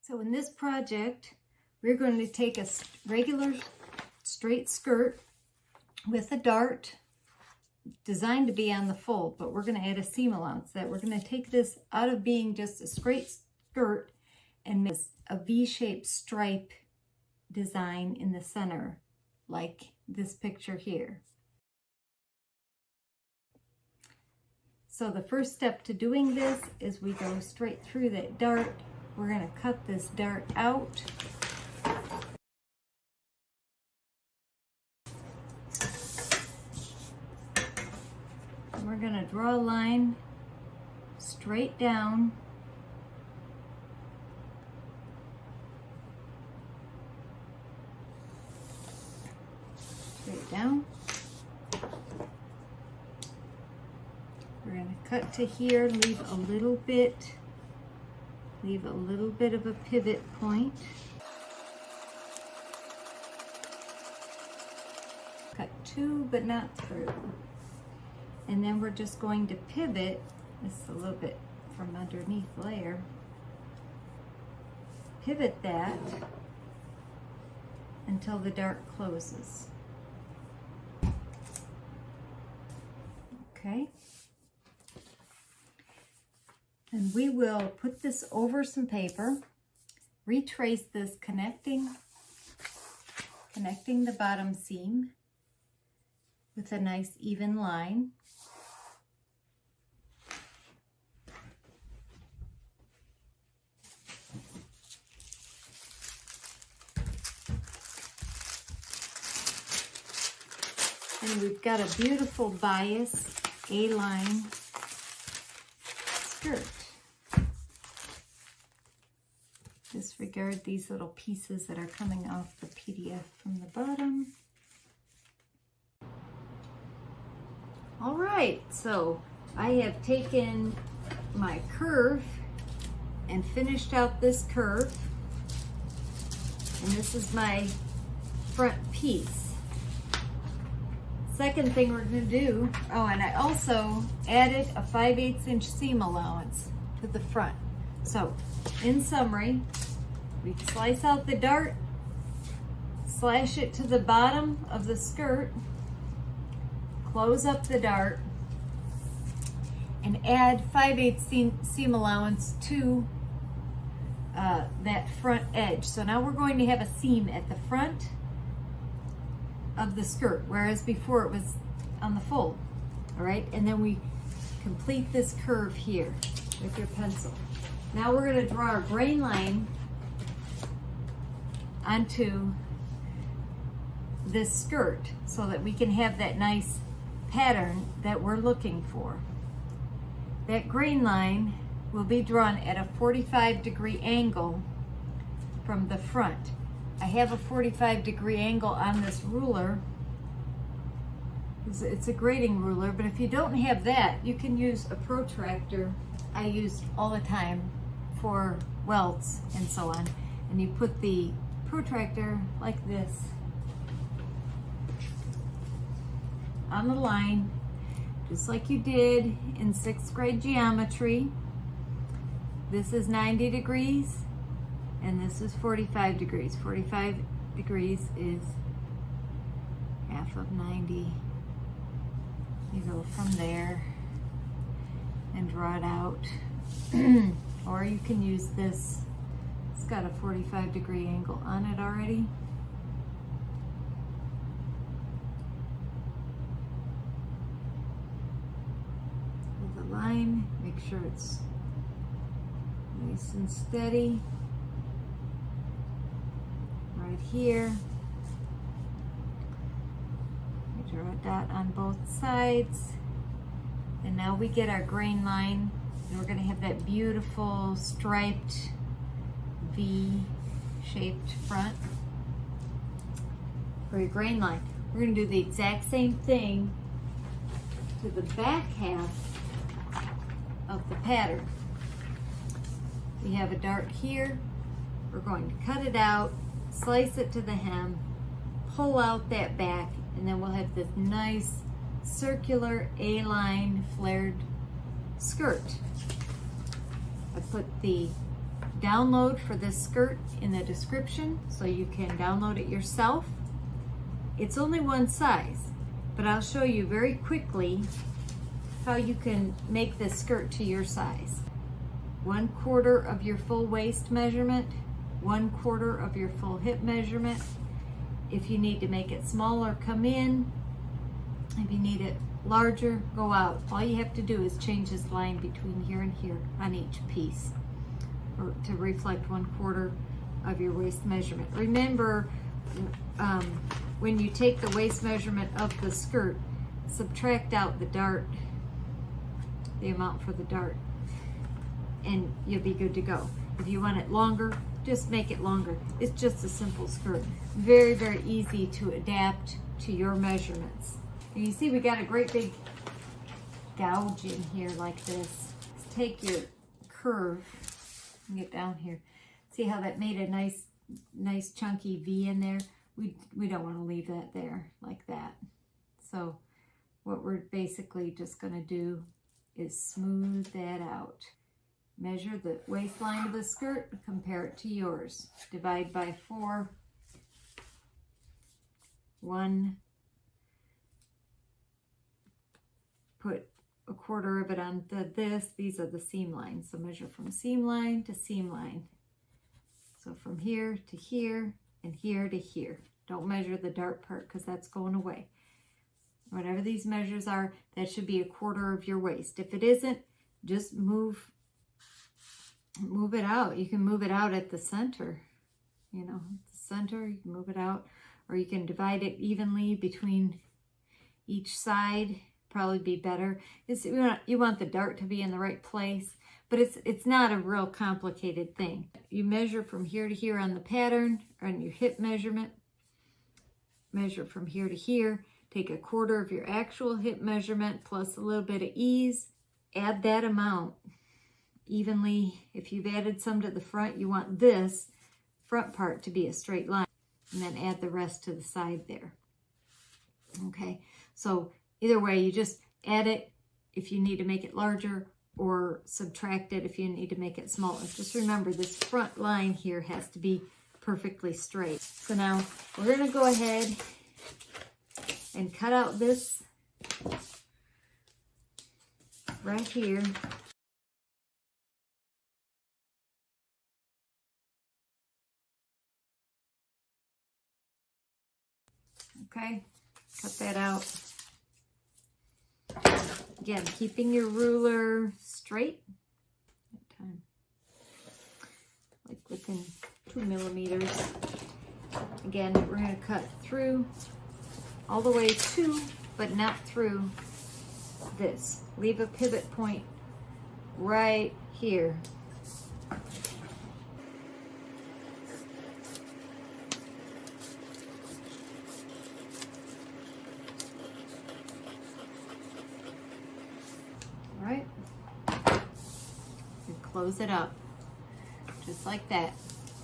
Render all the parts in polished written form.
So in this project, we're going to take a regular straight skirt with a dart designed to be on the fold, but we're going to add a seam allowance. That we're going to take this out of being just a straight skirt and make a V-shaped stripe design in the center, like this picture here. So the first step to doing this is we go straight through that dart. We're going to cut this dart out. And we're going to draw a line straight down. Straight down. We're going to cut to here, leave a little bit of a pivot point. Cut two, but not through. And then we're just going to pivot this a little bit from underneath the layer. Pivot that until the dart closes. Okay. And we will put this over some paper, retrace this connecting the bottom seam with a nice even line. And we've got a beautiful bias A-line skirt. Disregard these little pieces that are coming off the PDF from the bottom. All right, so I have taken my curve and finished out this curve. And this is my front piece. Second thing we're going to do, oh, and I also added a 5/8 inch seam allowance to the front. So, in summary, we slice out the dart, slash it to the bottom of the skirt, close up the dart, and add 5/8 seam allowance to that front edge. So now we're going to have a seam at the front of the skirt, whereas before it was on the fold. All right, and then we complete this curve here with your pencil. Now we're going to draw our grain line onto this skirt so that we can have that nice pattern that we're looking for. That grain line will be drawn at a 45-degree angle from the front. I have a 45-degree angle on this ruler. It's a grading ruler, but if you don't have that, you can use a protractor. I use all the time for welts and so on. And you put the protractor like this on the line, just like you did in 6th grade geometry. This is 90 degrees and this is 45 degrees. 45 degrees is half of 90. You go from there and draw it out. Or you can use this. It's got a 45-degree angle on it already. With the line, make sure it's nice and steady. Right here. We draw a dot on both sides. And now we get our grain line. And we're going to have that beautiful striped V-shaped front for your grain line. We're going to do the exact same thing to the back half of the pattern. We have a dart here. We're going to cut it out, slice it to the hem, pull out that back, and then we'll have this nice circular A-line flared skirt. I put the download for this skirt in the description so you can download it yourself. It's only one size, but I'll show you very quickly how you can make this skirt to your size. 1/4 of your full waist measurement, 1/4 of your full hip measurement. If you need to make it smaller, come in. If you need it larger, go out. All you have to do is change this line between here and here on each piece, or to reflect 1/4 of your waist measurement. Remember, when you take the waist measurement of the skirt, subtract out the dart, the amount for the dart, and you'll be good to go. If you want it longer, just make it longer. It's just a simple skirt. Very, very easy to adapt to your measurements. And you see we got a great big gouge in here like this. Let's take your curve and get down here. See how that made a nice chunky V in there? We don't want to leave that there like that. So what we're basically just going to do is smooth that out. Measure the waistline of the skirt and compare it to yours. Divide by 4. 1. Put 1/4 of it on this. These are the seam lines. So measure from seam line to seam line. So from here to here and here to here. Don't measure the dart part because that's going away. Whatever these measures are, that should be 1/4 of your waist. If it isn't, just move it out. You can move it out at the center, you know, the center, you can move it out, or you can divide it evenly between each side. Probably be better. You want the dart to be in the right place, but it's not a real complicated thing. You measure from here to here on the pattern, or on your hip measurement. Measure from here to here. Take 1/4 of your actual hip measurement plus a little bit of ease. Add that amount evenly. If you've added some to the front, you want this front part to be a straight line, and then add the rest to the side there. Okay, so either way, you just add it if you need to make it larger, or subtract it if you need to make it smaller. Just remember, this front line here has to be perfectly straight. So now we're going to go ahead and cut out this right here. Okay, cut that out. Again, keeping your ruler straight, like within 2 millimeters. Again, we're going to cut through all the way to, but not through this. Leave a pivot point right here. Right, and close it up just like that.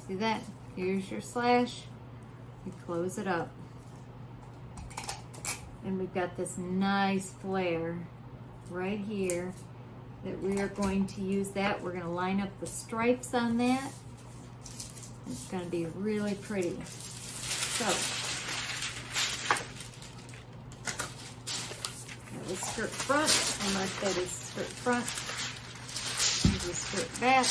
See that? Here's your slash. You close it up, and we've got this nice flare right here that we are going to use. That we're going to line up the stripes on that. It's going to be really pretty. So that was skirt front, unless that is skirt front. Here's the skirt back.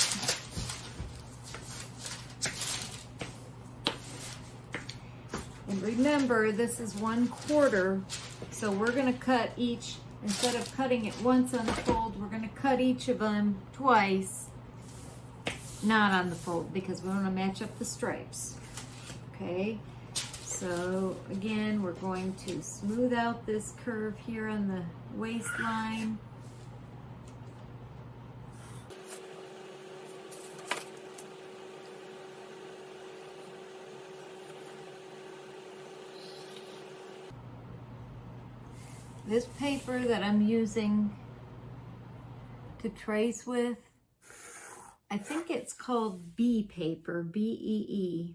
And remember, this is 1/4, so we're going to cut each, instead of cutting it once on the fold, we're going to cut each of them twice, not on the fold, because we want to match up the stripes. Okay, so again, we're going to smooth out this curve here on the waistline. This paper that I'm using to trace with, I think it's called B paper, B-E-E.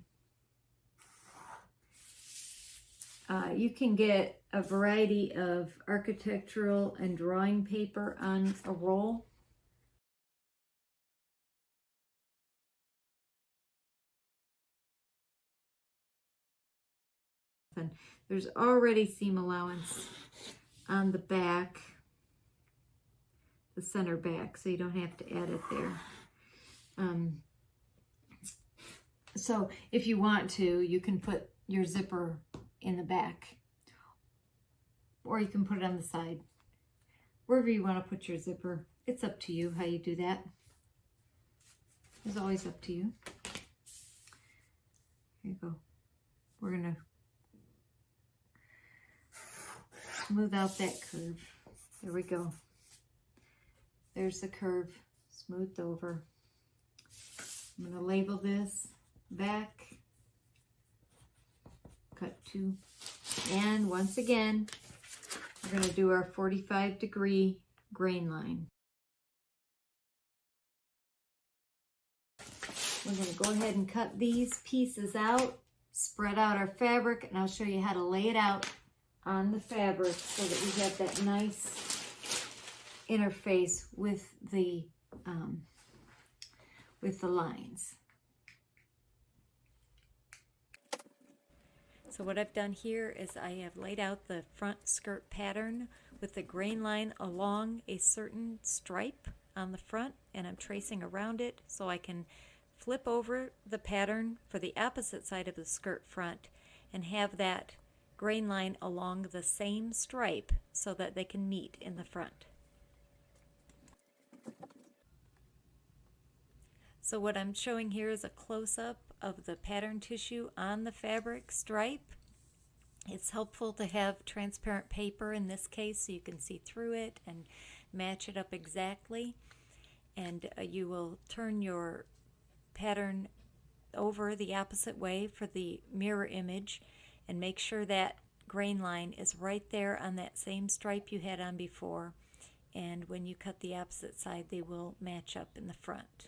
You can get a variety of architectural and drawing paper on a roll. And there's already seam allowance on the back, the center back, so you don't have to add it there. So if you want to, you can put your zipper in the back, or you can put it on the side. Wherever you want to put your zipper, it's up to you how you do that. It's always up to you. Here you go. We're gonna smooth out that curve. There we go. There's the curve, smoothed over. I'm gonna label this back, cut 2, and once again, we're gonna do our 45-degree grain line. We're gonna go ahead and cut these pieces out, spread out our fabric, and I'll show you how to lay it out on the fabric so that we have that nice interface with the lines. So what I've done here is I have laid out the front skirt pattern with the grain line along a certain stripe on the front, and I'm tracing around it so I can flip over the pattern for the opposite side of the skirt front and have that grain line along the same stripe so that they can meet in the front. So what I'm showing here is a close-up of the pattern tissue on the fabric stripe. It's helpful to have transparent paper in this case so you can see through it and match it up exactly. And you will turn your pattern over the opposite way for the mirror image and make sure that grain line is right there on that same stripe you had on before. And when you cut the opposite side, they will match up in the front.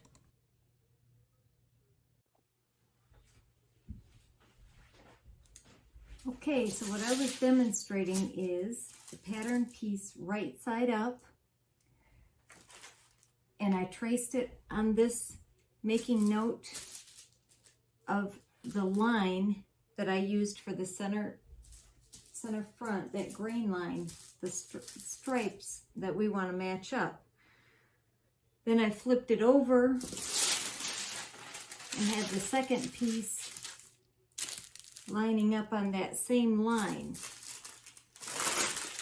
Okay, so what I was demonstrating is the pattern piece right side up, and I traced it on this, making note of the line that I used for the center front, that grain line, the stripes that we want to match up. Then I flipped it over and had the second piece lining up on that same line.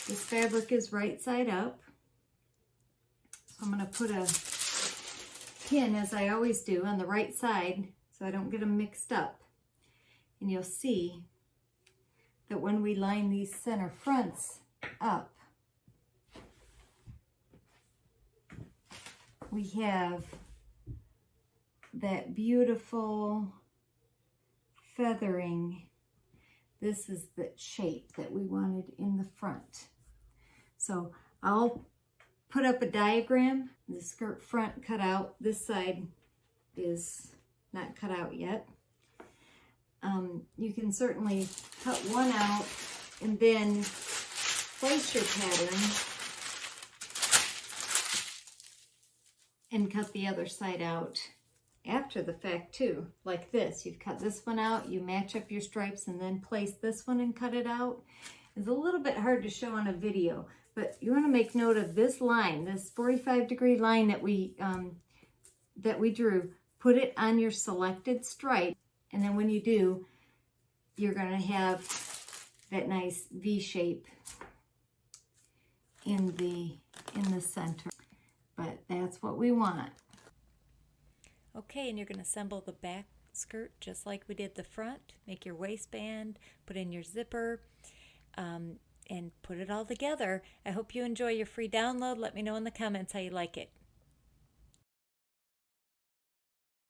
This fabric is right side up. So I'm going to put a pin, as I always do, on the right side so I don't get them mixed up. And you'll see that when we line these center fronts up, we have that beautiful feathering. This is the shape that we wanted in the front. So I'll put up a diagram. The skirt front cut out. This side is not cut out yet. You can certainly cut one out and then place your pattern and cut the other side out after the fact too, like this. You've cut this one out, you match up your stripes and then place this one and cut it out. It's a little bit hard to show on a video, but you want to make note of this line, this 45-degree line that we drew. Put it on your selected stripe, and then when you do, you're going to have that nice V shape in the center. But that's what we want. Okay, and you're going to assemble the back skirt just like we did the front. Make your waistband, put in your zipper, and put it all together. I hope you enjoy your free download. Let me know in the comments how you like it.